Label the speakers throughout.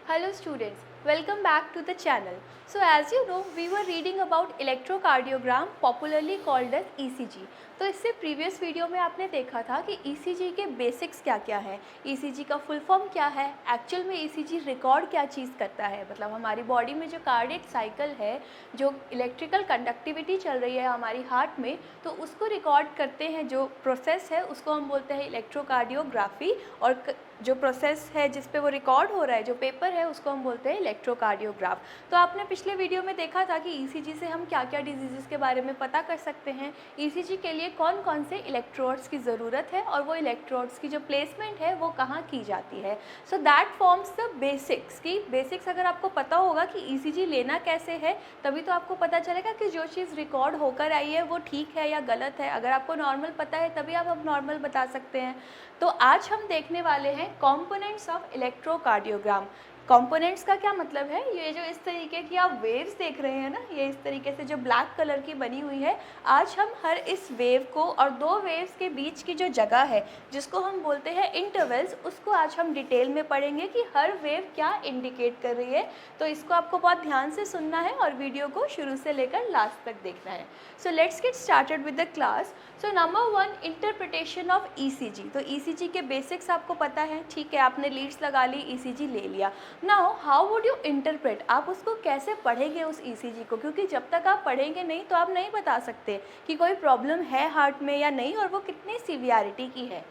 Speaker 1: Hello students, welcome back to the channel. So as you know, we were reading about electrocardiogram popularly called as ECG. तो इससे previous video में आपने देखा था कि ECG के बेसिक्स क्या क्या है, ECG का फुल फॉर्म क्या है, एक्चुअल में ECG रिकॉर्ड क्या चीज़ करता है, मतलब हमारी बॉडी में जो कार्डियक साइकिल है, जो इलेक्ट्रिकल कंडक्टिविटी चल रही है हमारी हार्ट में, तो उसको रिकॉर्ड करते हैं। जो प्रोसेस है उसको हम बोलते हैं इलेक्ट्रोकार्डियोग्राफी, और जो प्रोसेस है जिस पे वो रिकॉर्ड हो रहा है, जो पेपर है, उसको हम बोलते हैं इलेक्ट्रोकार्डियोग्राफ। तो आपने पिछले वीडियो में देखा था कि ईसीजी से हम क्या क्या डिजीज़ के बारे में पता कर सकते हैं, ईसीजी के लिए कौन कौन से इलेक्ट्रोड्स की ज़रूरत है और वो इलेक्ट्रोड्स की जो प्लेसमेंट है वो कहाँ की जाती है। So that forms the basics. की बेसिक्स अगर आपको पता होगा कि ईसीजी लेना कैसे है, तभी तो आपको पता चलेगा कि जो चीज़ रिकॉर्ड होकर आई है वो ठीक है या गलत है। अगर आपको नॉर्मल पता है तभी आप अब नॉर्मल बता सकते हैं। तो आज हम देखने वाले हैं कंपोनेंट्स ऑफ इलेक्ट्रोकार्डियोग्राम। कंपोनेंट्स का क्या मतलब है, ये जो इस तरीके की आप वेव्स देख रहे हैं ना, ये इस तरीके से जो ब्लैक कलर की बनी हुई है, आज हम हर इस वेव को और दो वेव्स के बीच की जो जगह है जिसको हम बोलते हैं इंटरवल्स, उसको आज हम डिटेल में पढ़ेंगे कि हर वेव क्या इंडिकेट कर रही है। तो इसको आपको बहुत ध्यान से सुनना है और वीडियो को शुरू से लेकर लास्ट तक देखना है। So let's get started with the class. So number 1, interpretation of ECG. तो ईसीजी के बेसिक्स आपको पता है, ठीक है, आपने लीड्स लगा ली, ईसीजी ले लिया। Now how would you interpret, आप उसको कैसे पढ़ेंगे उस ईसीजी को, क्योंकि जब तक आप पढ़ेंगे नहीं तो आप नहीं बता सकते कि कोई प्रॉब्लम है हार्ट में या नहीं और वो कितनी सीवियरिटी की है।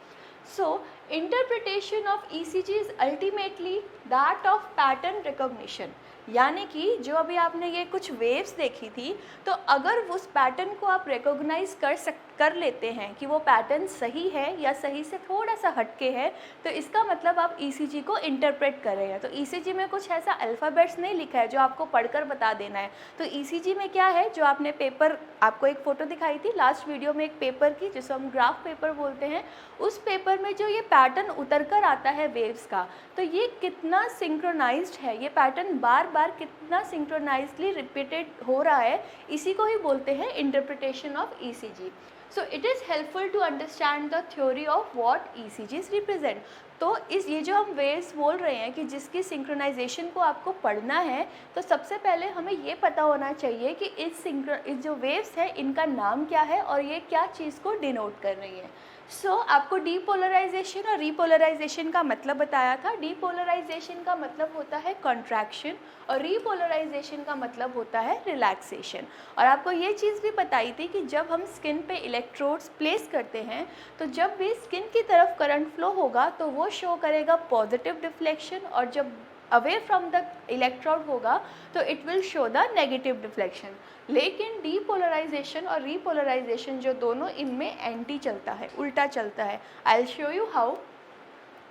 Speaker 1: So interpretation of ECG is ultimately that of pattern recognition, यानी कि जो अभी आपने ये कुछ वेव्स देखी थी, तो अगर उस पैटर्न को आप रिकॉग्नाइज कर लेते हैं कि वो पैटर्न सही है या सही से थोड़ा सा हटके है, तो इसका मतलब आप ईसीजी को इंटरप्रेट कर रहे हैं। तो ईसीजी में कुछ ऐसा अल्फ़ाबेट्स नहीं लिखा है जो आपको पढ़कर बता देना है। तो ईसीजी में क्या है, जो आपने पेपर, आपको एक फ़ोटो दिखाई थी लास्ट वीडियो में एक पेपर की, जिसको हम ग्राफ पेपर बोलते हैं, उस पेपर में जो ये पैटर्न उतर कर आता है वेव्स का, तो ये कितना सिंक्रोनाइज्ड है, ये पैटर्न बार बार कितना सिंक्रोनाइजली रिपीटेड हो रहा है, इसी को ही बोलते हैं interpretation of ECG. So it is helpful to understand the theory of what ECGs represent. तो इस ये जो हम वेव्स बोल रहे हैं कि जिसकी सिंक्रोनाइजेशन को आपको पढ़ना है, तो सबसे पहले हमें ये पता होना चाहिए कि इस जो वेव्स है इनका नाम क्या है और ये क्या चीज़ को डिनोट कर रही है। सो आपको डीपोलराइजेशन और रीपोलराइजेशन का मतलब बताया था। डीपोलराइजेशन का मतलब होता है कॉन्ट्रैक्शन और रीपोलराइजेशन का मतलब होता है रिलैक्सेशन। और आपको ये चीज़ भी बताई थी कि जब हम स्किन पे इलेक्ट्रोड्स प्लेस करते हैं, तो जब भी स्किन की तरफ करंट फ्लो होगा तो वो शो करेगा पॉजिटिव डिफ्लेक्शन, और जब अवे फ्रॉम द इलेक्ट्रोड होगा तो it will show the negative deflection. लेकिन डीपोलराइजेशन और रीपोलराइजेशन जो दोनों, इनमें एंटी चलता है, उल्टा चलता है। I will show you how.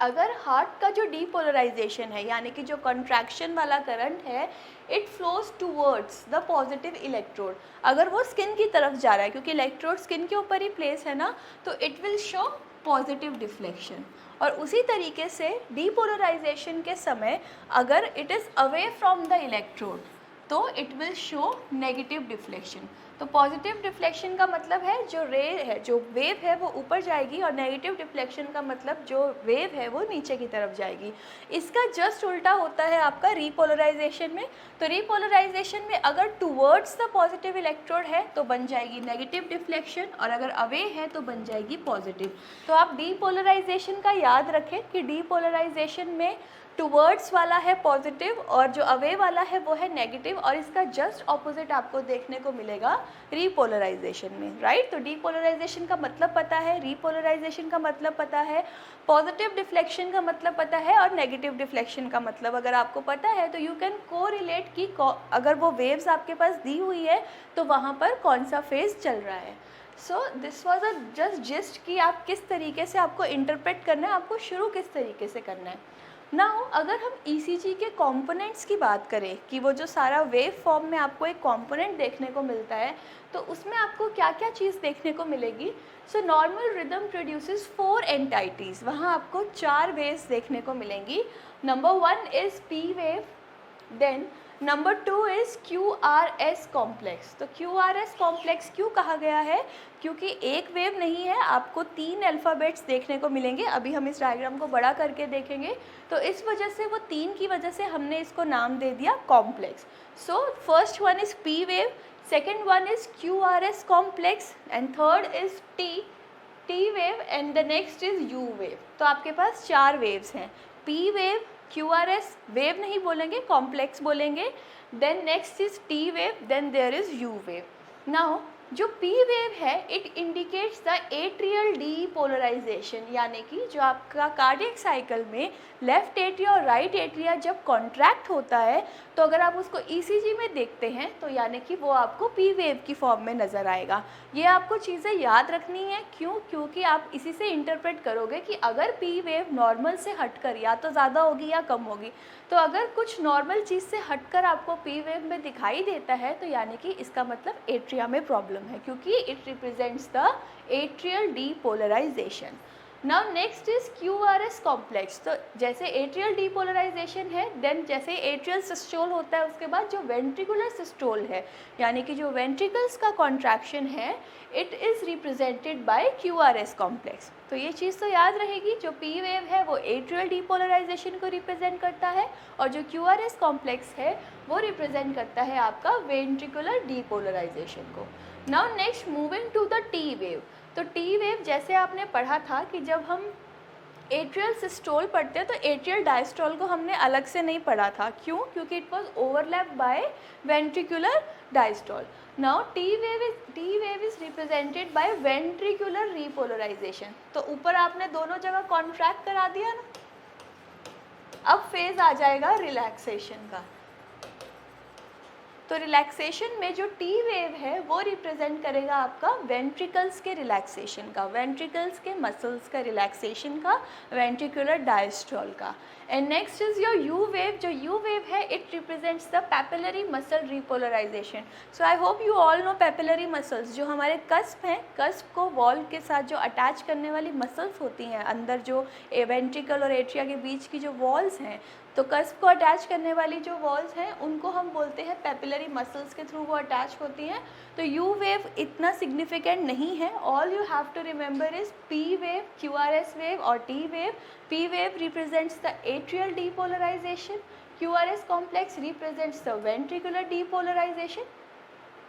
Speaker 1: अगर हार्ट का जो डीपोलराइजेशन है, यानी कि जो कॉन्ट्रैक्शन वाला करंट है, it flows towards the positive electrode, अगर वो स्किन की तरफ जा रहा है, क्योंकि इलेक्ट्रोड स्किन के ऊपर ही प्लेस है ना, तो it will show positive deflection. और उसी तरीके से डीपोलराइजेशन के समय अगर it is away from the electrode, तो it will show negative deflection. तो पॉजिटिव डिफ्लेक्शन का मतलब है जो रे है, जो वेव है वो ऊपर जाएगी, और नेगेटिव डिफ्लेक्शन का मतलब जो वेव है वो नीचे की तरफ जाएगी। इसका जस्ट उल्टा होता है आपका रीपोलराइजेशन में। तो रीपोलराइजेशन में अगर टूवर्ड्स द पॉजिटिव इलेक्ट्रोड है तो बन जाएगी नेगेटिव डिफ्लेक्शन, और अगर अवे है तो बन जाएगी पॉजिटिव। तो आप डीपोलराइजेशन का याद रखें कि डीपोलराइजेशन में टूवर्ड्स वाला है पॉजिटिव और जो अवे वाला है वो है नेगेटिव, और इसका जस्ट ऑपोजिट आपको देखने को मिलेगा रीपोलराइजेशन में, राइट। तो डीपोलराइजेशन का मतलब पता है, रीपोलराइजेशन का मतलब पता है, पॉजिटिव डिफ्लेक्शन का मतलब पता है, और नेगेटिव डिफ्लेक्शन का मतलब अगर आपको पता है तो यू कैन कोरिलेट कि अगर वो वेव्स आपके पास दी हुई है तो वहाँ पर कौन सा फेज चल रहा है। So this was a just gist कि आप किस तरीके से आपको इंटरप्रेट करना है, आपको शुरू किस तरीके से करना है। नाउ अगर हम ईसीजी के कंपोनेंट्स की बात करें कि वो जो सारा वेव फॉर्म में आपको एक कंपोनेंट देखने को मिलता है, तो उसमें आपको क्या क्या चीज़ देखने को मिलेगी। So normal rhythm produces 4 entities, वहाँ आपको 4 वेव्स देखने को मिलेंगी। Number 1 is P wave, then number 2 is QRS complex. तो QRS कॉम्प्लेक्स क्यों कहा गया है? क्योंकि एक वेव नहीं है, आपको 3 अल्फ़ाबेट्स देखने को मिलेंगे। अभी हम इस डायग्राम को बड़ा करके देखेंगे, तो इस वजह से वो 3 की वजह से हमने इसको नाम दे दिया complex. So first one is P wave, second one is QRS complex and third is T wave and the next is U wave. तो आपके पास 4 वेव्स हैं, P वेव, QRS वेव नहीं बोलेंगे, कॉम्प्लेक्स बोलेंगे, then next is T wave, then there is U wave. Now जो P wave है it indicates the atrial depolarization, यानी कि जो आपका कार्डियक साइकिल में लेफ्ट एट्रिया और राइट एट्रिया जब कॉन्ट्रैक्ट होता है, तो अगर आप उसको ECG में देखते हैं तो यानी कि वो आपको P वेव की फॉर्म में नज़र आएगा। ये आपको चीज़ें याद रखनी है, क्यों? क्योंकि आप इसी से इंटरप्रेट करोगे कि अगर P वेव नॉर्मल से हटकर या तो ज़्यादा होगी या कम होगी। तो अगर कुछ नॉर्मल चीज़ से हटकर आपको P वेव में दिखाई देता है तो यानी कि इसका मतलब एट्रिया में प्रॉब्लम है, क्योंकि it represents the atrial depolarisation. Now next is QRS complex. तो जैसे एट्रियल डीपोलराइजेशन है, देन जैसे एट्रियल सिस्टोल होता है, उसके बाद जो वेंट्रिकुलर सिस्टोल है, यानी कि जो वेंट्रिकल्स का कॉन्ट्रैक्शन है, it is represented by QRS complex. तो ये चीज़ तो याद रहेगी, जो P वेव है वो एट्रियल डीपोलराइजेशन को रिप्रेजेंट करता है और जो QRS कॉम्प्लेक्स है वो रिप्रेजेंट करता है आपका वेंट्रिकुलर डीपोलराइजेशन को। Now next moving to the T wave. तो T वेव जैसे आपने पढ़ा था कि जब हम एट्रियल सिस्टोल पढ़ते हैं तो एट्रियल डायस्टोल को हमने अलग से नहीं पढ़ा था। क्यों? क्योंकि it was overlap bye ventricular diastole. Now T wave is represented by ventricular repolarisation. तो ऊपर आपने दोनों जगह कॉन्ट्रैक्ट करा दिया ना, अब फेज आ जाएगा रिलैक्सेशन का। तो रिलैक्सेशन में जो T वेव है वो रिप्रेजेंट करेगा आपका वेंट्रिकल्स के रिलैक्सेशन का, वेंट्रिकल्स के मसल्स का रिलैक्सेशन का, वेंट्रिकुलर डायस्ट्रोल का। And next is your U wave. जो U वेव है it represents the papillary muscle repolarization. So I hope you all know papillary muscles, जो हमारे कस्प हैं, कस्प को वॉल के साथ जो अटैच करने वाली मसल्स होती हैं, अंदर जो वेंट्रिकल और एट्रिया के बीच की जो वॉल्स हैं, तो कस्प को अटैच करने वाली जो वॉल्स हैं उनको हम बोलते हैं पैपिलरी मसल्स के थ्रू वो अटैच होती हैं। तो U वेव इतना सिग्निफिकेंट नहीं है। All you have to remember is P wave, QRS wave और T wave. P wave represents the atrial depolarization, QRS complex represents the ventricular depolarization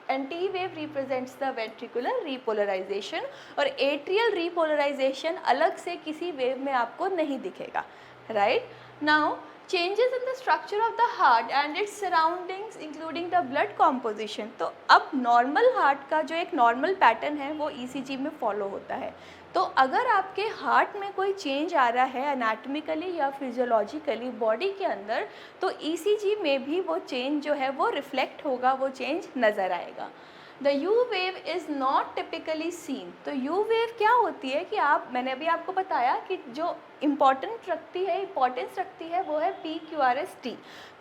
Speaker 1: and T wave represents the ventricular repolarization. और atrial repolarization अलग से किसी wave में आपको नहीं दिखेगा, right? Now changes in the structure of the heart and its surroundings including the blood composition। तो अब नॉर्मल हार्ट का जो एक नॉर्मल पैटर्न है वो ECG में फॉलो होता है। तो अगर आपके हार्ट में कोई चेंज आ रहा है एनाटॉमिकली या फिजियोलॉजिकली बॉडी के अंदर, तो ECG में भी वो चेंज जो है वो रिफ्लेक्ट होगा, वो चेंज नज़र आएगा। The U wave is not typically seen. तो U वेव क्या होती है कि मैंने अभी आपको बताया कि जो इम्पॉर्टेंस रखती है वो है PQRS-T।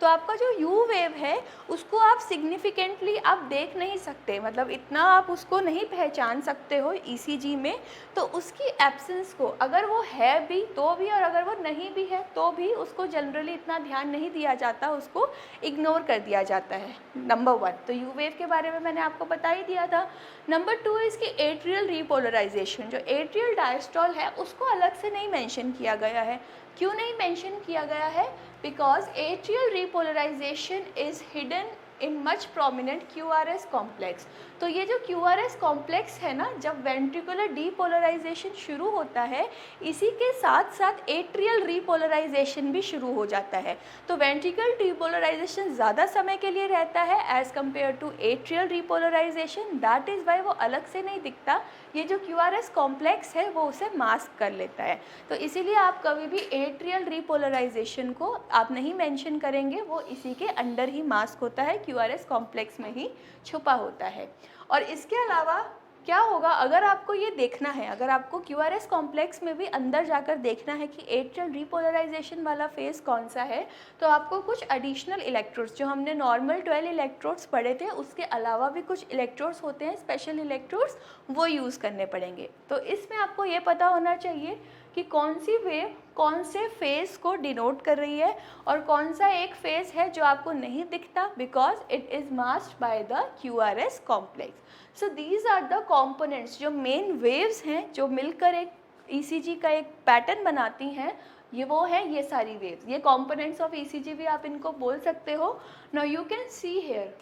Speaker 1: तो आपका जो U वेव है उसको आप सिग्निफिकेंटली आप देख नहीं सकते, मतलब इतना आप उसको नहीं पहचान सकते हो ECG में। तो उसकी एब्सेंस को, अगर वो है भी तो भी और अगर वो नहीं भी है तो भी, उसको जनरली इतना ध्यान नहीं दिया जाता, उसको इग्नोर कर दिया जाता है। नंबर 1 तो U वेव के बारे में मैंने आपको बता ही दिया था। नंबर 2 इसकी एट्रियल रीपोलराइजेशन। जो एट्रियल डायस्टोल है उसको अलग से नहीं मेंशन किया गया है। क्यों नहीं मेंशन किया गया है? Because atrial repolarisation is hidden in much prominent QRS complex. तो ये जो QRS कॉम्प्लेक्स है ना, जब वेंट्रिकुलर डीपोलराइजेशन शुरू होता है इसी के साथ साथ एट्रियल रीपोलराइजेशन भी शुरू हो जाता है। तो वेंट्रिकल डीपोलराइजेशन ज़्यादा समय के लिए रहता है as compare to atrial repolarization. That is why वो अलग से नहीं दिखता, ये जो QRS कॉम्प्लेक्स है वो उसे मास्क कर लेता है। तो इसीलिए आप कभी भी एट्रियल रीपोलराइजेशन को आप नहीं मेंशन करेंगे, वो इसी के अंडर ही मास्क होता है, QRS कॉम्प्लेक्स में ही छुपा होता है। और इसके अलावा क्या होगा, अगर आपको ये देखना है, अगर आपको QRS कॉम्प्लेक्स में भी अंदर जाकर देखना है कि एट्रियल रीपोलराइजेशन वाला फेज कौन सा है, तो आपको कुछ एडिशनल इलेक्ट्रोड्स, जो हमने नॉर्मल 12 इलेक्ट्रोड्स पढ़े थे उसके अलावा भी कुछ इलेक्ट्रोड्स होते हैं, स्पेशल इलेक्ट्रोड्स, वो यूज़ करने पड़ेंगे। तो इसमें आपको ये पता होना चाहिए कि कौन सी वेव कौन से फेज को डिनोट कर रही है और कौन सा एक फेज है जो आपको नहीं दिखता, because it is masked by the QRS complex. So these are the components, जो मेन वेव्स हैं जो मिलकर एक ECG का एक पैटर्न बनाती हैं, ये वो है ये सारी वेव्स, ये कंपोनेंट्स ऑफ ECG भी आप इनको बोल सकते हो। Now you can see here,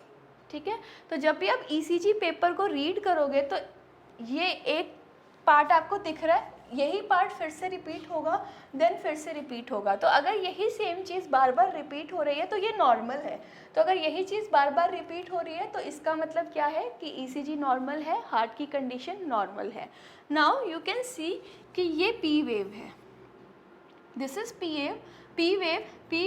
Speaker 1: ठीक है। तो जब भी आप ECG पेपर को रीड करोगे तो ये एक पार्ट आपको दिख रहा है, यही पार्ट फिर से रिपीट होगा, देन फिर से रिपीट होगा। तो अगर यही सेम चीज़ बार बार रिपीट हो रही है तो ये नॉर्मल है। तो अगर यही चीज़ बार बार रिपीट हो रही है तो इसका मतलब क्या है कि ECG नॉर्मल है, हार्ट की कंडीशन नॉर्मल है। नाउ यू कैन सी कि ये P वेव है, this is P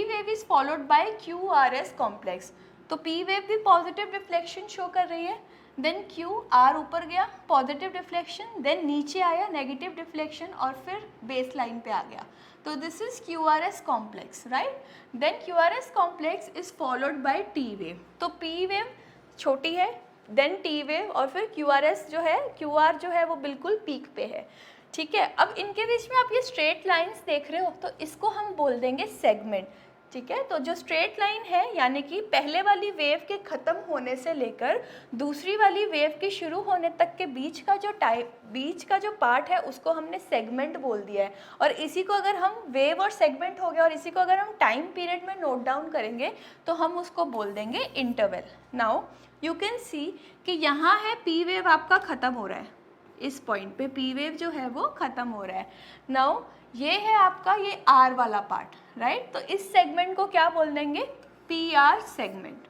Speaker 1: wave is followed bye QRS complex. तो P वेव भी पॉजिटिव रिफ्लेक्शन शो कर रही है, देन QR ऊपर गया पॉजिटिव रिफ्लेक्शन, देन नीचे आया नेगेटिव रिफ्लेक्शन और फिर बेस लाइन पे आ गया। तो this is QRS complex, right. Then QRS complex is followed by T wave. तो P वेव छोटी है, देन T वेव और फिर QRS जो है, QR जो है वो बिल्कुल पीक पे है, ठीक है। अब इनके बीच में आप ये स्ट्रेट लाइंस देख रहे हो तो इसको हम बोल देंगे सेगमेंट, ठीक है। तो जो स्ट्रेट लाइन है यानी कि पहले वाली वेव के ख़त्म होने से लेकर दूसरी वाली वेव के शुरू होने तक के बीच का जो पार्ट है उसको हमने सेगमेंट बोल दिया है। और इसी को अगर हम वेव और सेगमेंट हो गया और इसी को अगर हम टाइम पीरियड में नोट डाउन करेंगे तो हम उसको बोल देंगे interval. Now you can see कि यहाँ है P वेव आपका ख़त्म हो रहा है, इस पॉइंट पे P वेव जो है वो ख़त्म हो रहा है। नाउ ये है आपका ये R वाला पार्ट, राइट। तो इस सेगमेंट को क्या बोल देंगे, PR सेगमेंट,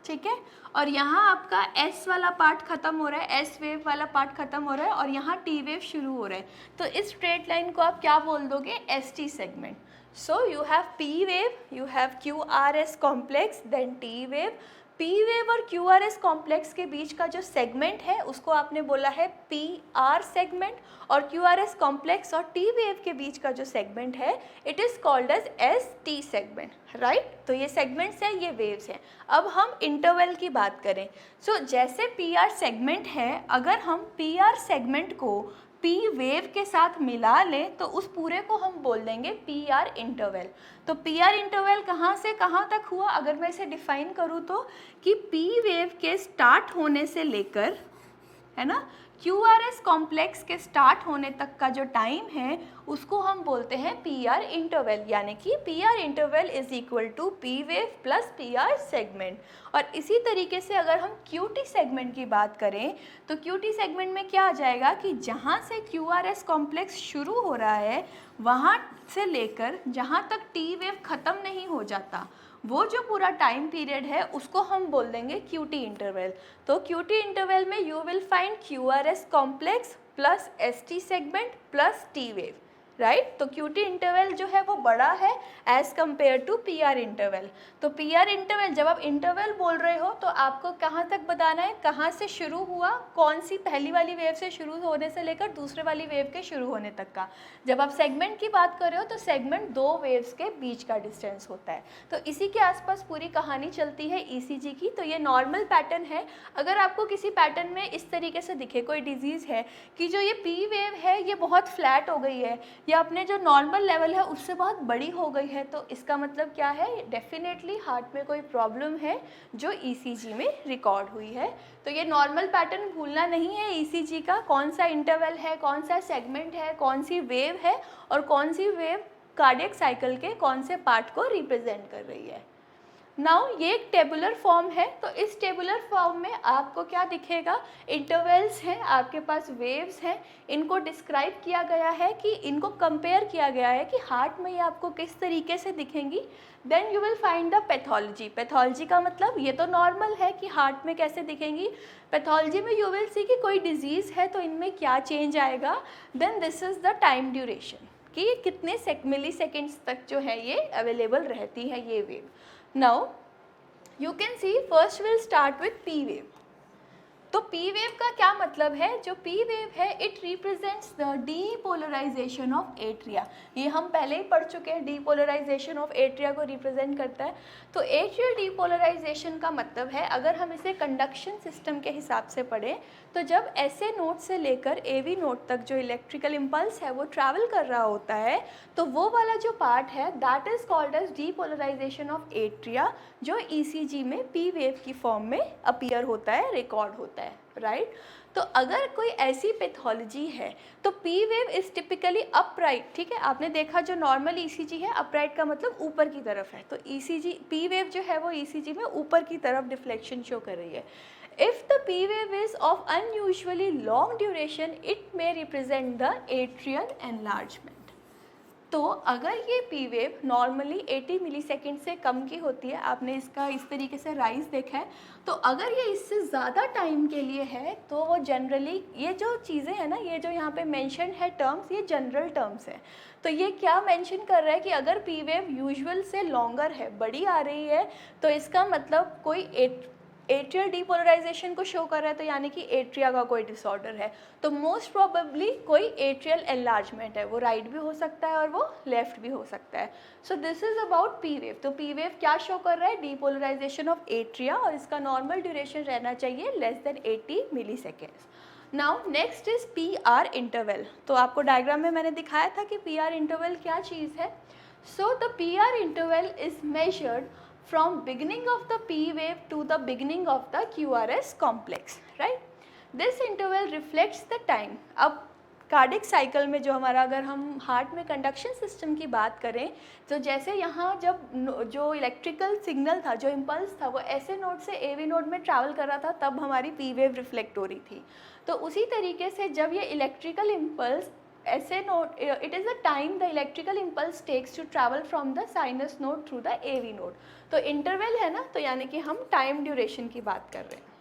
Speaker 1: ठीक है। और यहाँ आपका S वाला पार्ट ख़त्म हो रहा है, S वेव वाला पार्ट ख़त्म हो रहा है और यहाँ T वेव शुरू हो रहा है। तो इस स्ट्रेट लाइन को आप क्या बोल दोगे, ST segment. So you have P wave, you have QRS complex, then T wave. P wave और QRS कॉम्प्लेक्स के बीच का जो सेगमेंट है उसको आपने बोला है PR सेगमेंट, और QRS कॉम्प्लेक्स और T वेव के बीच का जो सेगमेंट है it is called as ST segment, right. तो ये सेगमेंट्स हैं, ये वेव्स हैं। अब हम इंटरवल की बात करें, सो जैसे PR सेगमेंट है, अगर हम PR सेगमेंट को P वेव के साथ मिला लें तो उस पूरे को हम बोल देंगे PR इंटरवल। तो PR इंटरवल कहाँ से कहाँ तक हुआ, अगर मैं इसे डिफाइन करूँ तो कि P वेव के स्टार्ट होने से लेकर, है ना, QRS कॉम्प्लेक्स के स्टार्ट होने तक का जो टाइम है उसको हम बोलते हैं PR इंटरवल, यानी कि PR interval is equal to P wave plus PR segment. और इसी तरीके से अगर हम QT सेगमेंट की बात करें तो QT सेगमेंट में क्या आ जाएगा कि जहाँ से QRS कॉम्प्लेक्स शुरू हो रहा है वहाँ से लेकर जहाँ तक T वेव ख़त्म नहीं हो जाता, वो जो पूरा टाइम पीरियड है उसको हम बोल देंगे QT इंटरवल। तो QT इंटरवल में you will find QRS complex plus ST segment plus T wave, right. तो QT इंटरवल जो है वो बड़ा है as compare to PR interval. तो PR इंटरवल, जब आप इंटरवल बोल रहे हो तो आपको कहाँ तक बताना है, कहाँ से शुरू हुआ, कौन सी पहली वाली वेव से शुरू होने से लेकर दूसरे वाली वेव के शुरू होने तक का। जब आप सेगमेंट की बात कर रहे हो तो सेगमेंट दो वेव्स के बीच का डिस्टेंस होता है। तो इसी के आसपास पूरी कहानी चलती है ECG की। तो ये नॉर्मल पैटर्न है। अगर आपको किसी पैटर्न में इस तरीके से दिखे, कोई डिजीज़ है कि जो ये P वेव है ये बहुत फ्लैट हो गई है या अपने जो नॉर्मल लेवल है उससे बहुत बड़ी हो गई है, तो इसका मतलब क्या है, डेफिनेटली हार्ट में कोई प्रॉब्लम है जो ECG में रिकॉर्ड हुई है। तो ये नॉर्मल पैटर्न भूलना नहीं है ECG का, कौन सा इंटरवल है, कौन सा सेगमेंट है, कौन सी वेव है और कौन सी वेव कार्डियक साइकिल के कौन से पार्ट को रिप्रेजेंट कर रही है। नाउ ये एक टेबुलर फॉर्म है, तो इस टेबुलर फॉर्म में आपको क्या दिखेगा, इंटरवल्स हैं, आपके पास वेव्स हैं, इनको डिस्क्राइब किया गया है कि इनको कंपेयर किया गया है कि हार्ट में ये आपको किस तरीके से दिखेंगी। Then you will find the pathology. Pathology का मतलब ये तो नॉर्मल है कि हार्ट में कैसे दिखेंगी, पैथोलॉजी में यू विल सी कि कोई डिजीज़ है तो इनमें क्या चेंज आएगा। Then this is the time duration कि ये कितने मिली सेकेंड्स तक जो है ये अवेलेबल रहती है ये wave. Now you can see first we'll start with P wave. तो पी वेव का क्या मतलब है? जो पी वेव है it represents the depolarization of atria. ये हम पहले ही पढ़ चुके हैं, डीपोलराइजेशन ऑफ एट्रिया को रिप्रेजेंट करता है। तो एट्रियल डीपोलराइजेशन का मतलब है, अगर हम इसे कंडक्शन सिस्टम के हिसाब से पढ़ें तो जब ऐसे नोड से लेकर एवी नोड तक जो इलेक्ट्रिकल इम्पल्स है वो ट्रैवल कर रहा होता है, तो वो वाला जो पार्ट है that is called as depolarization of atria, जो ईसीजी में पी वेव की फॉर्म में अपीयर होता है, रिकॉर्ड होता है, राइट। तो अगर कोई ऐसी पैथोलॉजी है तो P wave is typically upright, ठीक है। आपने देखा जो नॉर्मल ईसीजी है, अपराइट का मतलब ऊपर की तरफ है, तो ईसीजी पी वेव जो है वो ईसीजी में ऊपर की तरफ डिफ्लेक्शन शो कर रही है। If the P wave is of unusually long duration, it may represent the atrial enlargement. तो अगर ये पी वेव नॉर्मली 80 मिलीसेकेंड से कम की होती है, आपने इसका इस तरीके से राइज देखा है, तो अगर ये इससे ज़्यादा टाइम के लिए है तो वो जनरली, ये जो चीज़ें हैं ना, ये जो यहाँ पे मेंशन है टर्म्स, ये जनरल टर्म्स है। तो ये क्या मेंशन कर रहा है कि अगर पी वेव यूजुअल से लॉन्गर है, बड़ी आ रही है, तो इसका मतलब कोई एट्रियल डीपोलराइजेशन को शो कर रहा है, तो यानी कि एट्रिया का कोई डिसऑर्डर है। तो मोस्ट प्रोबेबली कोई एट्रियल एनलार्जमेंट है, वो राइट भी हो सकता है और वो लेफ्ट भी हो सकता है। So this is about P wave. तो पी वेव क्या शो कर रहा है? डीपोलराइजेशन ऑफ एट्रिया, और इसका नॉर्मल ड्यूरेशन रहना चाहिए less than 80 milliseconds. Now next is P R interval. तो आपको डायग्राम में मैंने दिखाया था कि पी आर इंटरवल क्या चीज़ है। So the P R interval is measured from beginning of the P wave to the beginning of the QRS complex, right? This interval reflects the time. अब कार्डिक साइकिल में जो हमारा, अगर हम heart में conduction system की बात करें, तो जैसे यहाँ जब जो इलेक्ट्रिकल सिग्नल था, जो इम्पल्स था, वो ऐसे नोड से एवी नोड में ट्रैवल कर रहा था, तब हमारी पी वेव रिफ्लेक्ट हो रही थी। तो उसी तरीके से जब ये इलेक्ट्रिकल इम्पल्स ऐसे node, it is the time the electrical impulse takes to travel from the sinus node through the AV node. तो इंटरवल है ना, तो यानी कि हम टाइम ड्यूरेशन की बात कर रहे हैं,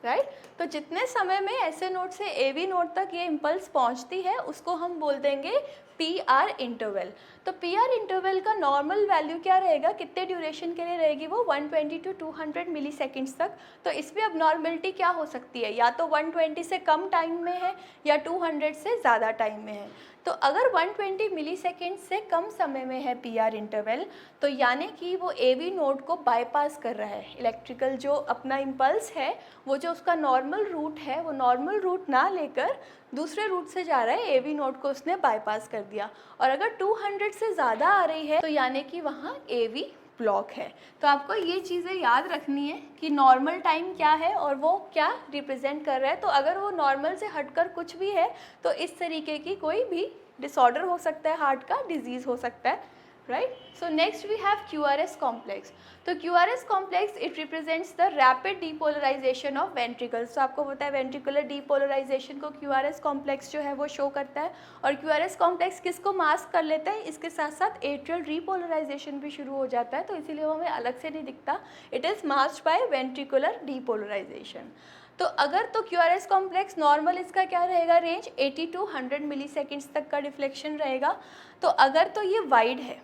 Speaker 1: राइट। तो जितने समय में ऐसे नोड से एवी नोड तक ये इम्पल्स पहुंचती है उसको हम बोल देंगे पी आर इंटरवल। तो पी आर इंटरवल का नॉर्मल वैल्यू क्या रहेगा, कितने ड्यूरेशन के लिए रहेगी? वो 120 टू 200 मिली सेकेंड्स तक। तो इसमें अब नॉर्मलिटी क्या हो सकती है? या तो 120 से कम टाइम में है या 200 से ज़्यादा टाइम में है। तो अगर 120 मिली सेकेंड से कम समय में है पी आर इंटरवल, तो यानी कि वो एवी नोड को बाईपास कर रहा है। इलेक्ट्रिकल जो अपना इम्पल्स है, वो जो उसका नॉर्मल रूट है, वो नॉर्मल रूट ना लेकर दूसरे रूट से जा रहा है, एवी नोड को उसने बाईपास कर दिया। और अगर 200 से ज़्यादा आ रही है तो यानी कि वहाँ एवी ब्लॉक है। तो आपको ये चीज़ें याद रखनी है कि नॉर्मल टाइम क्या है और वो क्या रिप्रेजेंट कर रहा है। तो अगर वो नॉर्मल से हटकर कुछ भी है तो इस तरीके की कोई भी डिसऑर्डर हो सकता है, हार्ट का डिजीज़ हो सकता है, right. So next we have QRS complex. तो QRS complex it represents the rapid depolarization of ventricles. तो आपको पता है वेंट्रिकुलर डीपोलराइजेशन को QRS कॉम्प्लेक्स जो है वो शो करता है। और QRS कॉम्प्लेक्स किसको मास्क कर लेता है? इसके साथ साथ एट्रियल डीपोलराइजेशन भी शुरू हो जाता है, तो इसीलिए वो हमें अलग से नहीं दिखता। It is masked by ventricular depolarization. तो अगर तो QRS कॉम्प्लेक्स नॉर्मल इसका क्या रहेगा रेंज, 80 टू 100 मिली सेकेंड्स तक का डिफ्लेक्शन रहेगा। तो अगर तो ये वाइड है,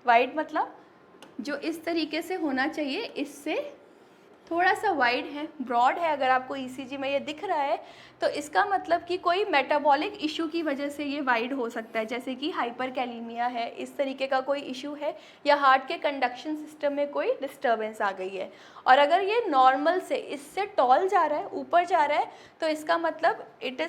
Speaker 1: वाइड मतलब जो इस तरीके से होना चाहिए इससे थोड़ा सा वाइड है, ब्रॉड है, अगर आपको ECG में ये दिख रहा है तो इसका मतलब कि कोई मेटाबॉलिक इशू की वजह से ये वाइड हो सकता है, जैसे कि हाइपरकैलीमिया है, इस तरीके का कोई इशू है, या हार्ट के कंडक्शन सिस्टम में कोई डिस्टर्बेंस आ गई है। और अगर ये नॉर्मल से इससे टॉल जा रहा है, ऊपर जा रहा है, तो इसका मतलब it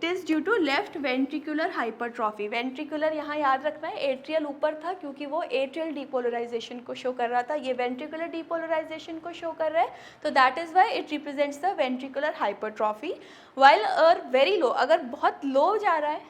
Speaker 1: is due to left ventricular hypertrophy. Ventricular यहाँ याद रखना है, एट्रियल ऊपर था क्योंकि वो एट्रियल डीपोलराइजेशन को शो कर रहा था, ये वेंट्रिकुलर डीपोलराइजेशन को शो कर रहा है, तो that is why it represents the ventricular hypertrophy. While very low, अगर बहुत लो जा रहा है,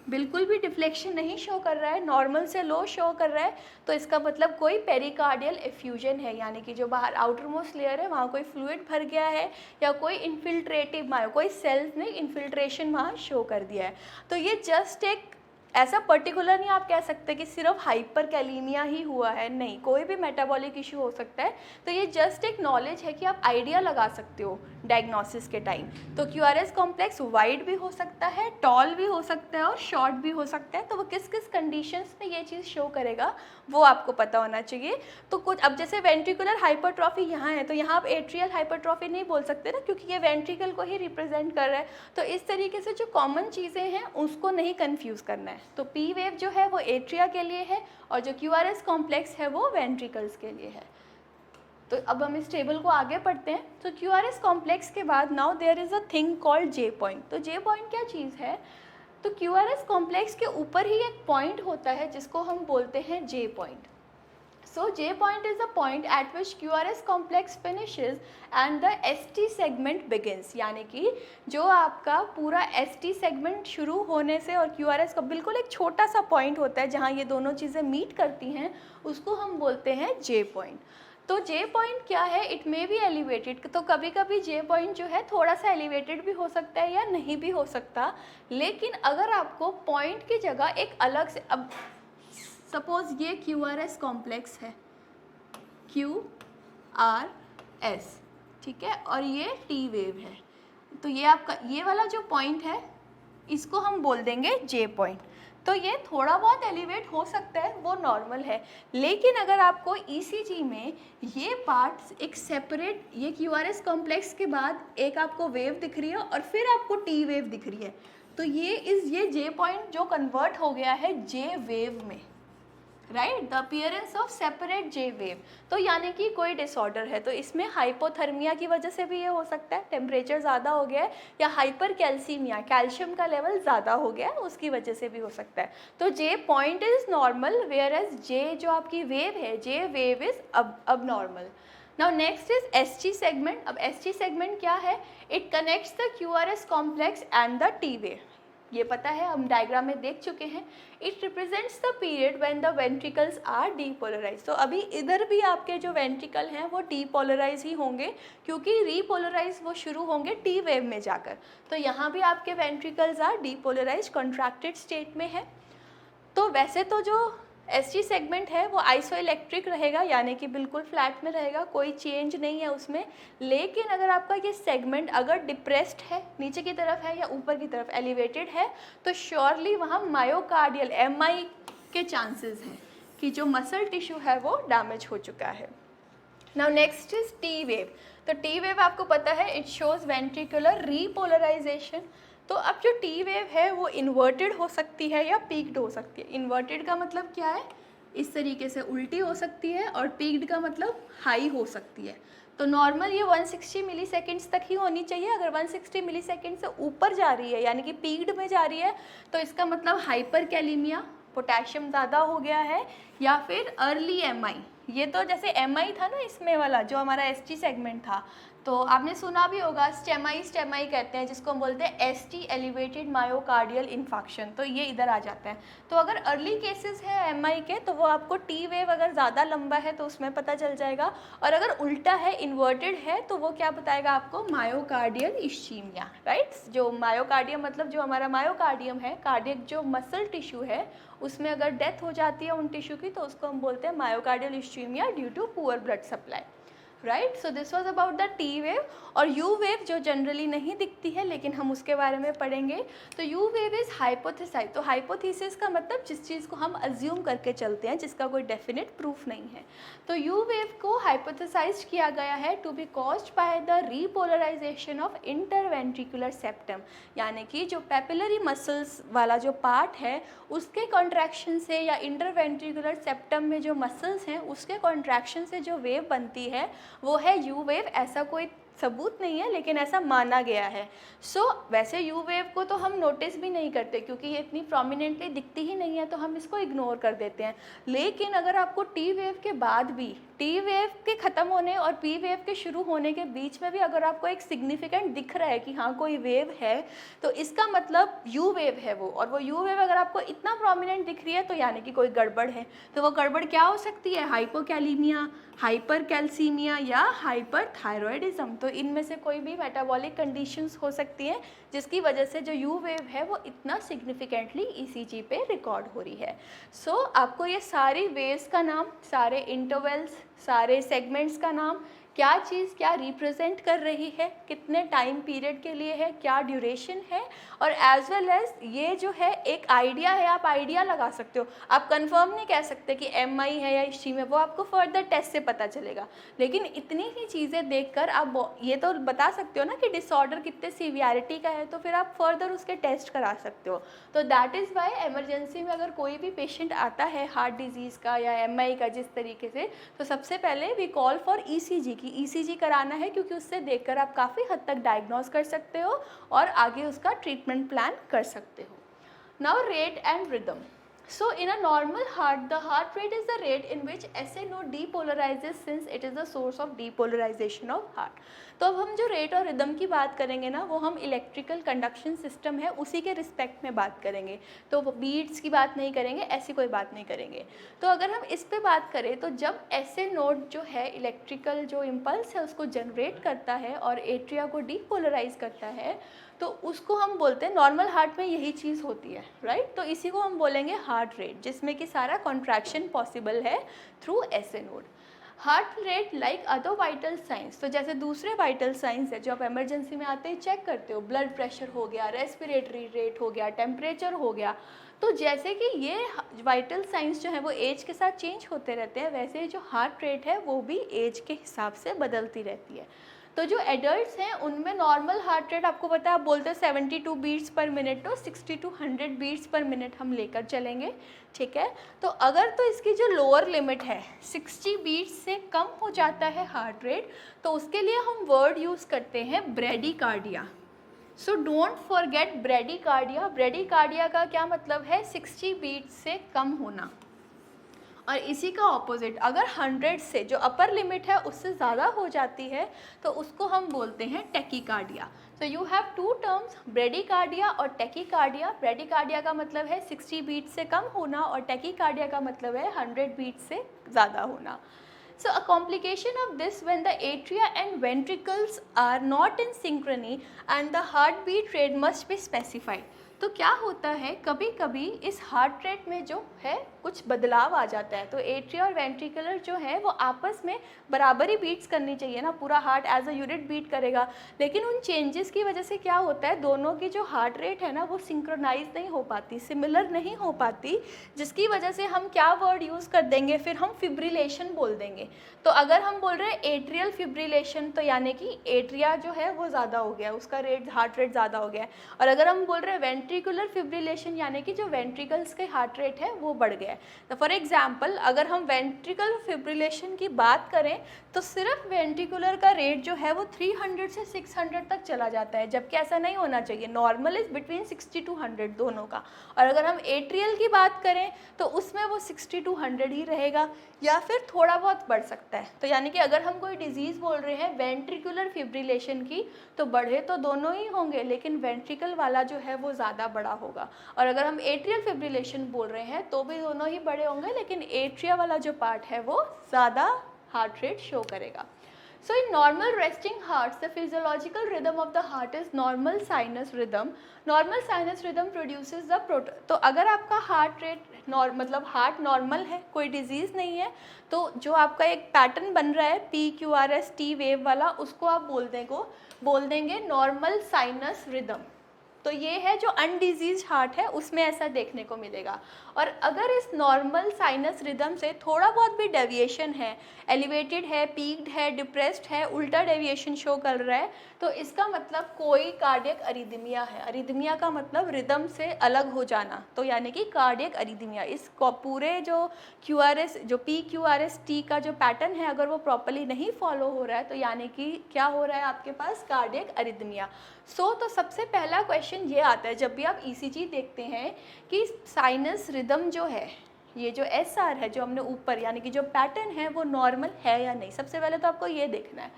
Speaker 1: बिल्कुल भी डिफ्लेक्शन नहीं शो कर रहा है, नॉर्मल से लो शो कर रहा है, तो इसका मतलब कोई पेरिकार्डियल एफ्यूजन है, यानी कि जो बाहर आउटर मोस्ट लेयर है वहाँ कोई फ्लूइड भर गया है, या कोई इन्फिल्ट्रेटिव कोई सेल्स ने इन्फिल्ट्रेशन वहाँ शो कर दिया है। तो ये जस्ट एक ऐसा पर्टिकुलर नहीं आप कह सकते कि सिर्फ हाइपर कैलीमिया ही हुआ है, नहीं, कोई भी मेटाबॉलिक इशू हो सकता है। तो ये जस्ट एक नॉलेज है कि आप आइडिया लगा सकते हो डायग्नोसिस के टाइम। तो क्यूआरएस कॉम्प्लेक्स वाइड भी हो सकता है, टॉल भी हो सकता है और शॉर्ट भी हो सकता है। तो वो किस किस कंडीशंस में ये चीज़ शो करेगा वो आपको पता होना चाहिए। तो कुछ अब जैसे वेंट्रिकुलर हाइपरट्रॉफी यहाँ है, तो यहाँ आप एट्रियल हाइपरट्रॉफी नहीं बोल सकते ना, क्योंकि ये वेंट्रिकल को ही रिप्रेजेंट कर रहा है। तो इस तरीके से जो कॉमन चीज़ें हैं उसको नहीं कन्फ्यूज़ करना है। तो पी वेव जो है वो एट्रिया के लिए है और जो क्यूआरएस कॉम्प्लेक्स है वो वेंट्रिकल्स के लिए है। तो अब हम इस टेबल को आगे पढ़ते हैं। तो क्यूआरएस कॉम्प्लेक्स के बाद now there is a thing called J point. तो जे पॉइंट क्या चीज़ है? तो क्यूआरएस कॉम्प्लेक्स के ऊपर ही एक पॉइंट होता है जिसको हम बोलते हैं जे point. So J point is the point at which QRS complex finishes and the ST segment begins। यानी कि जो आपका पूरा ST segment शुरू होने से और QRS का बिल्कुल एक छोटा सा पॉइंट होता है जहाँ ये दोनों चीज़ें मीट करती हैं, उसको हम बोलते हैं J point। तो J पॉइंट क्या है? It may be elevated. तो कभी कभी J पॉइंट जो है थोड़ा सा एलिवेटेड भी हो सकता है या नहीं भी हो सकता। लेकिन अगर आपको पॉइंट की जगह एक अलग से, अब सपोज ये क्यूआरएस कॉम्प्लेक्स है, QRS, ठीक है, और ये टी वेव है। तो ये आपका ये वाला जो पॉइंट है इसको हम बोल देंगे जे पॉइंट। तो ये थोड़ा बहुत एलिवेट हो सकता है, वो नॉर्मल है। लेकिन अगर आपको ईसीजी में ये पार्ट एक सेपरेट, ये क्यूआरएस कॉम्प्लेक्स के बाद एक आपको वेव दिख रही है और फिर आपको टी वेव दिख रही है, तो ये जे पॉइंट जो कन्वर्ट हो गया है जे वेव में, right, the appearance of separate J wave. तो यानी कि कोई डिसऑर्डर है। तो इसमें हाइपोथर्मिया की वजह से भी ये हो सकता है, टेम्परेचर ज़्यादा हो गया है, या हाइपर कैल्सीमिया, कैल्शियम का लेवल ज़्यादा हो गया है, उसकी वजह से भी हो सकता है। तो J point is normal, whereas J जो आपकी वेव है, J wave is abnormal. Now next is ST segment. अब ST सेगमेंट क्या है? It connects the QRS complex and the T wave. ये पता है, हम डायग्राम में देख चुके हैं। It represents the period when the ventricles are depolarise. तो अभी इधर भी आपके जो वेंट्रिकल हैं वो डीपोलराइज ही होंगे, क्योंकि रीपोलराइज वो शुरू होंगे टी वेव में जाकर। तो यहाँ भी आपके ventricles are depolarize, contracted state में है। तो वैसे तो जो ST सेगमेंट है वो आइसोइलेक्ट्रिक रहेगा, यानी कि बिल्कुल फ्लैट में रहेगा, कोई चेंज नहीं है उसमें। लेकिन अगर आपका ये सेगमेंट अगर डिप्रेस्ड है, नीचे की तरफ है या ऊपर की तरफ एलिवेटेड है, तो श्योरली वहाँ मायोकार्डियल MI के चांसेस हैं कि जो मसल टिश्यू है वो डैमेज हो चुका है। Now next is T wave. तो टी वेव आपको पता है, इट शोज वेंट्रिकुलर रीपोलराइजेशन। तो अब जो टी वेव है वो इन्वर्टेड हो सकती है या पीक्ड हो सकती है। इन्वर्टेड का मतलब क्या है? इस तरीके से उल्टी हो सकती है, और पीक्ड का मतलब हाई हो सकती है। तो नॉर्मल ये 160 मिली सेकेंड्स तक ही होनी चाहिए। अगर 160 मिली सेकेंड से ऊपर जा रही है, यानी कि पीक्ड में जा रही है, तो इसका मतलब हाइपर कैलीमिया, पोटेशियम ज़्यादा हो गया है, या फिर अर्ली MI। ये तो जैसे MI था ना इसमें वाला जो हमारा ST सेगमेंट था, तो आपने सुना भी होगा स्टेमाई कहते हैं, जिसको हम बोलते हैं ST एलिवेटेड मायोकार्डियल इन्फाक्शन। तो ये इधर आ जाता है। तो अगर अर्ली केसेस है MI के, तो वो आपको टी वेव अगर ज़्यादा लंबा है तो उसमें पता चल जाएगा, और अगर उल्टा है, इन्वर्टेड है, तो वो क्या बताएगा आपको? Myocardial ischaemia, right. जो मायोकार्डियम मतलब जो हमारा मायोकार्डियम है, कार्डियक जो मसल टिश्यू है, उसमें अगर डेथ हो जाती है उन टिश्यू की, तो उसको हम बोलते हैं myocardial ischaemia due to poor blood supply, right. So this was about the T wave. और यू वेव जो जनरली नहीं दिखती है, लेकिन हम उसके बारे में पढ़ेंगे। तो यू वेव इज़ हाइपोथेसाइज। तो हाइपोथेसिस का मतलब जिस चीज़ को हम अज्यूम करके चलते हैं, जिसका कोई डेफिनेट प्रूफ नहीं है। तो यू वेव को हाइपोथेसाइज किया गया है to be caused by the repolarization of interventricular septum, यानी कि जो पेपिलरी मसल्स वाला जो पार्ट है उसके कॉन्ट्रैक्शन से, या इंटरवेंट्रिकुलर सेप्टम में जो मसल्स हैं उसके कॉन्ट्रैक्शन से जो वेव बनती है वो है यू वेव। ऐसा कोई सबूत नहीं है, लेकिन ऐसा माना गया है। वैसे यू वेव को तो हम नोटिस भी नहीं करते, क्योंकि ये इतनी प्रोमिनेंटली दिखती ही नहीं है, तो हम इसको इग्नोर कर देते हैं। लेकिन अगर आपको टी वेव के बाद भी, टी वेव के ख़त्म होने और पी वेव के शुरू होने के बीच में भी अगर आपको एक सिग्निफिकेंट दिख रहा है कि हाँ कोई वेव है, तो इसका मतलब यू वेव है वो। और वो यू वेव अगर आपको इतना प्रोमिनेंट दिख रही है, तो यानी कि कोई गड़बड़ है। तो वो गड़बड़ क्या हो सकती है? हाइपोकैलीमिया, हाइपर कैल्सीमिया, या हाइपर थायरॉयडिज्म। तो इनमें से कोई भी मेटाबॉलिक कंडीशंस हो सकती हैं जिसकी वजह से जो यू वेव है वो इतना सिग्निफिकेंटली ईसीजी पे रिकॉर्ड हो रही है। सो आपको ये सारी वेव्स का नाम, सारे इंटरवल्स, सारे सेगमेंट्स का नाम, क्या चीज़ क्या रिप्रेजेंट कर रही है, कितने टाइम पीरियड के लिए है, क्या ड्यूरेशन है, और एज वेल एज ये जो है एक आइडिया है, आप आइडिया लगा सकते हो। आप कंफर्म नहीं कह सकते कि एमआई है या इसी में, वो आपको फर्दर टेस्ट से पता चलेगा, लेकिन इतनी ही चीज़ें देखकर आप ये तो बता सकते हो ना कि डिसऑर्डर कितने सीवियरिटी का है, तो फिर आप फर्दर उसके टेस्ट करा सकते हो। तो दैट इज़ वाई एमरजेंसी में अगर कोई भी पेशेंट आता है हार्ट डिजीज़ का या एमआई का जिस तरीके से, तो सबसे पहले वी कॉल फॉर ईसीजी की ईसीजी कराना है, क्योंकि उससे देखकर आप काफ़ी हद तक डायग्नोज कर सकते हो और आगे उसका ट्रीटमेंट प्लान कर सकते हो। Now rate and rhythm. So in a normal heart, the heart rate is the rate in which SA node depolarizes since it is the source of depolarization of heart. तो अब हम जो rate और rhythm की बात करेंगे ना, वो हम इलेक्ट्रिकल कंडक्शन सिस्टम है उसी के रिस्पेक्ट में बात करेंगे, तो बीट्स की बात नहीं करेंगे, ऐसी कोई बात नहीं करेंगे। तो अगर हम इस पे बात करें तो जब SA नोड जो है इलेक्ट्रिकल जो इम्पल्स है उसको जनरेट करता है और एट्रिया को डीपोलराइज करता है, तो उसको हम बोलते हैं, नॉर्मल हार्ट में यही चीज़ होती है, राइट। तो इसी को हम बोलेंगे हार्ट रेट, जिसमें कि सारा कॉन्ट्रैक्शन पॉसिबल है through SA node. Heart rate like other vital science, तो जैसे दूसरे वाइटल साइंस है जो आप इमरजेंसी में आते ही चेक करते हो, ब्लड प्रेशर हो गया, रेस्पिरेटरी रेट हो गया, टेम्परेचर हो गया, तो जैसे कि ये वाइटल साइंस जो है वो एज के साथ चेंज होते रहते हैं, वैसे ही जो हार्ट रेट है वो भी एज के हिसाब से बदलती रहती है। तो जो एडल्ट्स हैं उनमें नॉर्मल हार्ट रेट आपको पता है, आप बोलते हैं 72 बीट्स पर मिनट, तो 60 to 100 बीट्स पर मिनट हम लेकर चलेंगे, ठीक है। तो अगर तो इसकी जो लोअर लिमिट है 60 बीट्स से कम हो जाता है हार्ट रेट, तो उसके लिए हम वर्ड यूज़ करते हैं bradycardia. So don't forget bradycardia. Bradycardia का क्या मतलब है? 60 बीट्स से कम होना। और इसी का ऑपोजिट, अगर 100 से जो अपर लिमिट है उससे ज़्यादा हो जाती है तो उसको हम बोलते हैं tachycardia. So you have two terms, bradycardia और टेकीकार्डिया। ब्रेडिकार्डिया का मतलब है 60 बीट से कम होना और टेकीकार्डिया का मतलब है 100 बीट से ज़्यादा होना। So a complication of this when the atria and ventricles are not in synchrony and the heartbeat rate must be specified. तो क्या होता है, कभी कभी इस हार्ट रेट में जो है कुछ बदलाव आ जाता है, तो एट्रिया और वेंट्रिकुलर जो है वो आपस में बराबरी बीट्स करनी चाहिए ना, पूरा heart as a unit beat करेगा, लेकिन उन चेंजेस की वजह से क्या होता है, दोनों की जो हार्ट रेट है ना वो सिंक्रोनाइज नहीं हो पाती, सिमिलर नहीं हो पाती, जिसकी वजह से हम क्या वर्ड यूज़ कर देंगे, फिर हम फिब्रिलेशन बोल देंगे। तो अगर हम बोल रहे हैं एट्रियल फिब्रिलेशन, तो यानी कि एट्रिया जो है वो ज़्यादा हो गया, उसका रेट, हार्ट रेट ज़्यादा हो गया है। और अगर हम बोल रहे हैं वेंट्रिकुलर फिब्रिलेशन, यानी कि जो वेंट्रिकल्स के हार्ट रेट है वो बढ़ गया है। तो फॉर एग्जांपल अगर हम वेंट्रिकल फिब्रिलेशन की बात करें तो सिर्फ वेंट्रिकुलर का रेट जो है वो 300 से 600 तक चला जाता है, जबकि ऐसा नहीं होना चाहिए। नॉर्मल इज़ बिटवीन 60 to 100 दोनों का। और अगर हम एट्रियल की बात करें तो उसमें वो 60 to 100 ही रहेगा या फिर थोड़ा बहुत बढ़ सकता है। तो यानी कि अगर हम कोई डिजीज़ बोल रहे हैं वेंट्रिकुलर फिब्रिलेशन की, तो बढ़े तो दोनों ही होंगे, लेकिन वेंट्रिकल वाला जो है वो ज़्यादा बड़ा होगा। और अगर हम एट्रियल फिब्रिलेशन बोल रहे हैं तो भी दोनों ही बड़े होंगे, लेकिन एट्रिया वाला जो पार्ट है वो ज़्यादा हार्ट रेट शो करेगा। So in normal resting hearts, the physiological rhythm of the heart is normal sinus rhythm. Normal sinus rhythm produces the तो अगर आपका हार्ट रेट मतलब हार्ट नॉर्मल है, कोई डिजीज़ नहीं है, तो जो आपका एक पैटर्न बन रहा है PQRS-T वेव वाला, उसको आप बोल देंगे नॉर्मल साइनस रिदम। तो ये है जो अनडिजीज हार्ट है उसमें ऐसा देखने को मिलेगा। और अगर इस नॉर्मल साइनस रिदम से थोड़ा बहुत भी डेविएशन है, एलिवेटेड है, पीक्ड है, डिप्रेस्ड है, उल्टा डेविएशन शो कर रहा है, तो इसका मतलब कोई कार्डियक अरिदमिया है। अरिदमिया का मतलब रिदम से अलग हो जाना, तो यानी कि कार्डियक अरिदमिया। इस पूरे जो QRS जो PQRS-T का जो पैटर्न है अगर वो प्रॉपर्ली नहीं फॉलो हो रहा है, तो यानी कि क्या हो रहा है आपके पास, कार्डियक अरिदमिया। तो सबसे पहला क्वेश्चन ये आता है जब भी आप ECG देखते हैं कि साइनस रिदम जो है, ये जो SR है जो हमने ऊपर, यानी कि जो पैटर्न है वो नॉर्मल है या नहीं। सबसे पहले तो आपको ये देखना है।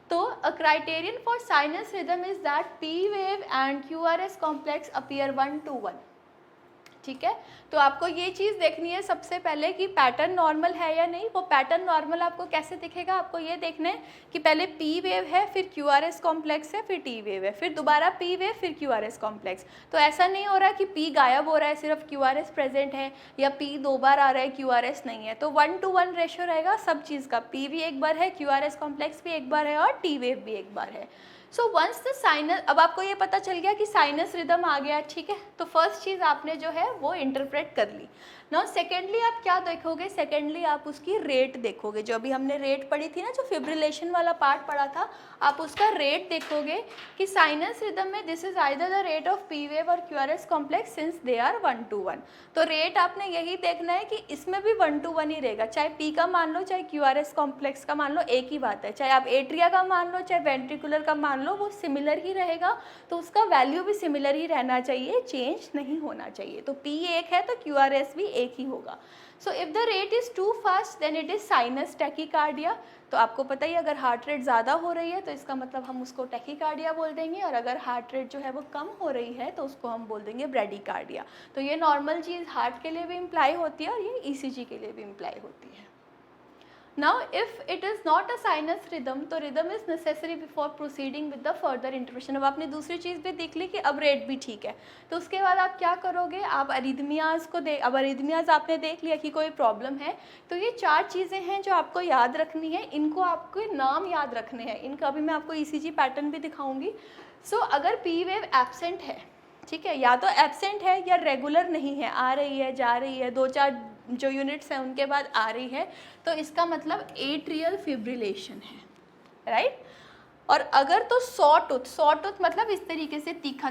Speaker 1: तो a criterion for sinus rhythm is that P wave and QRS complex appear 1 to 1। ठीक है। तो आपको ये चीज़ देखनी है सबसे पहले कि पैटर्न नॉर्मल है या नहीं। वो पैटर्न नॉर्मल आपको कैसे दिखेगा, आपको ये देखना है कि पहले पी वेव है, फिर क्यू आर एस कॉम्प्लेक्स है, फिर टी वेव है, फिर दोबारा पी वेव, फिर क्यू आर एस कॉम्प्लेक्स। तो ऐसा नहीं हो रहा कि पी गायब हो रहा है, सिर्फ क्यू आर एस प्रेजेंट है, या पी 2 बार आ रहा है, क्यू आर एस नहीं है। तो 1:1 रेशियो रहेगा सब चीज़ का, पी भी एक बार है, क्यू आर एस कॉम्प्लेक्स भी एक बार है और टी वेव भी एक बार है। सो वंस द साइनस, अब आपको ये पता चल गया कि साइनस रिदम आ गया, ठीक है। तो फर्स्ट चीज़ आपने जो है वो इंटरप्रेट कर ली। नाउ सेकेंडली आप क्या देखोगे, सेकेंडली आप उसकी रेट देखोगे। जो अभी हमने रेट पढ़ी थी ना, जो फिब्रिलेशन वाला पार्ट पढ़ा था, आप उसका रेट देखोगे कि साइनस रिदम में this is either the rate of P wave और Q R S complex since they are 1:1। तो रेट आपने यही देखना है कि इसमें भी 1:1 ही रहेगा, चाहे पी का मान लो चाहे क्यू आर एस कॉम्प्लेक्स का मान लो, एक ही बात है। चाहे आप एट्रिया का मान लो चाहे वेंट्रिकुलर का मान लो, वो सिमिलर ही रहेगा। तो उसका वैल्यू भी सिमिलर ही रहना चाहिए, चेंज नहीं होना चाहिए। तो पी एक है तो क्यू आर एस भी एक ही होगा। So if the rate is too fast then it is sinus tachycardia. तो आपको पता ही, अगर हार्ट रेट ज़्यादा हो रही है तो इसका मतलब हम उसको टैकीकार्डिया बोल देंगे, और अगर हार्ट रेट जो है वो कम हो रही है तो उसको हम बोल देंगे ब्रेडिकार्डिया। तो ये नॉर्मल चीज़ हार्ट के लिए भी इम्प्लाई होती है और ये ईसीजी के लिए भी इम्प्लाई होती है। Now if it is not a sinus rhythm, तो rhythm is necessary before proceeding with the further intervention। अब आपने दूसरी चीज़ भी देख ली कि अब रेट भी ठीक है, तो उसके बाद आप क्या करोगे, आप अरिथमियाज़ को अब अरिथमियाज़ आपने देख लिया कि कोई प्रॉब्लम है। तो ये 4 चीज़ें हैं जो आपको याद रखनी है, इनको आपको नाम याद रखने हैं। इनका अभी मैं आपको ईसीजी पैटर्न भी दिखाऊंगी। सो अगर पी वेव एब्सेंट है, ठीक है, या तो एब्सेंट है या रेगुलर नहीं है, आ रही है जा रही है, 2-4 जो यूनिट्स हैं उनके बाद आ रही है, तो इसका मतलब एट्रियल फिब्रिलेशन है, राइट। और अगर तो सॉ टूथ मतलब इस तरीके से तीखा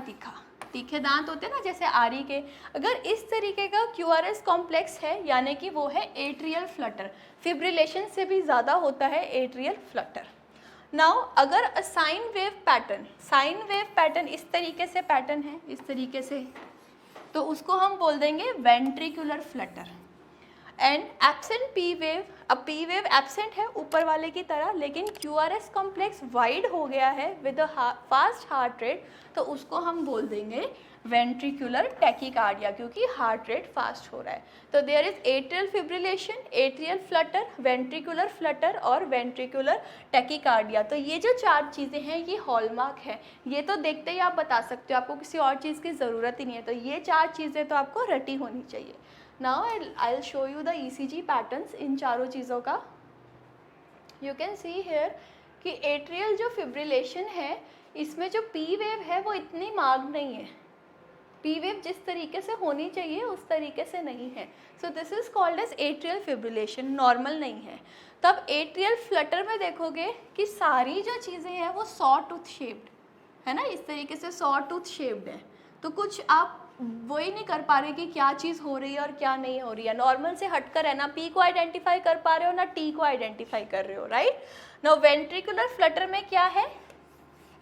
Speaker 1: तीखे दांत होते हैं ना जैसे आरी के, अगर इस तरीके का क्यू आर एस कॉम्प्लेक्स है यानी कि वो है एट्रियल फ्लटर। फिब्रिलेशन से भी ज़्यादा होता है एट्रियल फ्लटर। नाउ अगर साइन वेव पैटर्न इस तरीके से पैटर्न है, इस तरीके से, तो उसको हम बोल देंगे ventricular flutter. And absent P wave, अब पी वेव एब्सेंट है ऊपर वाले की तरह, लेकिन Q R S complex wide हो गया है with a fast heart rate, तो उसको हम बोल देंगे वेंट्रिकुलर टैकीकार्डिया, क्योंकि हार्ट रेट फास्ट हो रहा है। तो there is atrial fibrillation, atrial flutter, ventricular flutter और वेंट्रिकुलर टैकीकार्डिया। तो ये जो 4 चीज़ें हैं ये हॉलमार्क है, ये तो देखते ही आप बता सकते हो, आपको किसी और चीज़ की ज़रूरत ही नहीं है। तो ये 4 चीज़ें तो आपको रटी होनी चाहिए। Now I'll show you the ECG patterns इन चारों चीज़ों का। You can see here कि एट्रियल जो फिब्रिलेशन है, इसमें जो पी वेव है वो इतनी मार्ग नहीं है। पी वेव जिस तरीके से होनी चाहिए उस तरीके से नहीं है। So this is called as atrial fibrillation, normal नहीं है। तब एट्रियल फ्लटर में देखोगे कि सारी जो चीज़ें हैं वो सॉ टूथ शेप्ड है ना, इस तरीके से सॉ टूथ शेप्ड है। तो कुछ आप वो ही नहीं कर पा रहे कि क्या चीज़ हो रही है और क्या नहीं हो रही है। नॉर्मल से हटकर है ना, पी को आइडेंटिफाई कर पा रहे हो ना टी को आइडेंटिफाई कर रहे हो, राइट। नाउ वेंट्रिकुलर फ्लटर में क्या है,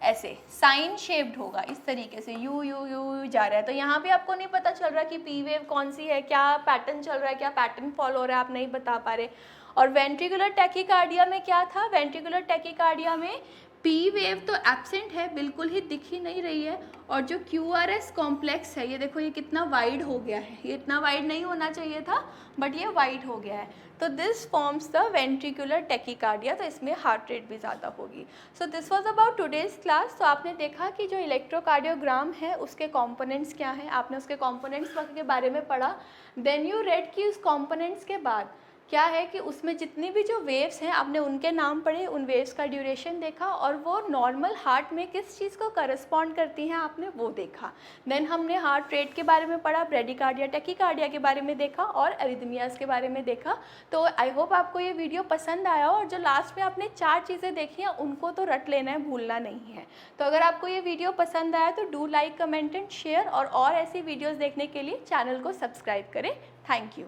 Speaker 1: ऐसे साइन शेप्ड होगा, इस तरीके से यू यू यू जा रहा है। तो यहाँ भी आपको नहीं पता चल रहा कि पी वेव कौन सी है, क्या पैटर्न चल रहा है, क्या पैटर्न फॉलो हो रहा है, आप नहीं बता पा रहे। और वेंट्रिकुलर टैकीकार्डिया में क्या था, वेंट्रिकुलर टैकीकार्डिया में पी वेव तो एब्सेंट है, बिल्कुल ही दिख ही नहीं रही है, और जो क्यू आर एस कॉम्प्लेक्स है ये देखो ये कितना वाइड हो गया है, ये इतना वाइड नहीं होना चाहिए था बट ये वाइड हो गया है। तो this forms the ventricular tachycardia, तो इसमें हार्ट रेट भी ज़्यादा होगी। So this was about today's class. तो आपने देखा कि जो इलेक्ट्रोकार्डियोग्राम है उसके कॉम्पोनेंट्स क्या हैं, आपने उसके कॉम्पोनेंट्स के बारे में पढ़ा। देन यू रेड कि उस कॉम्पोनेंट्स के बाद क्या है कि उसमें जितनी भी जो वेव्स हैं आपने उनके नाम पढ़े, उन वेव्स का ड्यूरेशन देखा, और वो नॉर्मल हार्ट में किस चीज़ को करस्पॉन्ड करती हैं आपने वो देखा। देन हमने हार्ट रेट के बारे में पढ़ा, ब्रेडिकार्डिया टैकीकार्डिया के बारे में देखा और अरिथमियाज़ के बारे में देखा। तो आई होप आपको ये वीडियो पसंद आया हो, और जो लास्ट में आपने 4 चीज़ें देखी हैं उनको तो रट लेना है, भूलना नहीं है। तो अगर आपको ये वीडियो पसंद आया तो do like, comment and share, और ऐसी वीडियोज़ देखने के लिए चैनल को सब्सक्राइब करें। Thank you.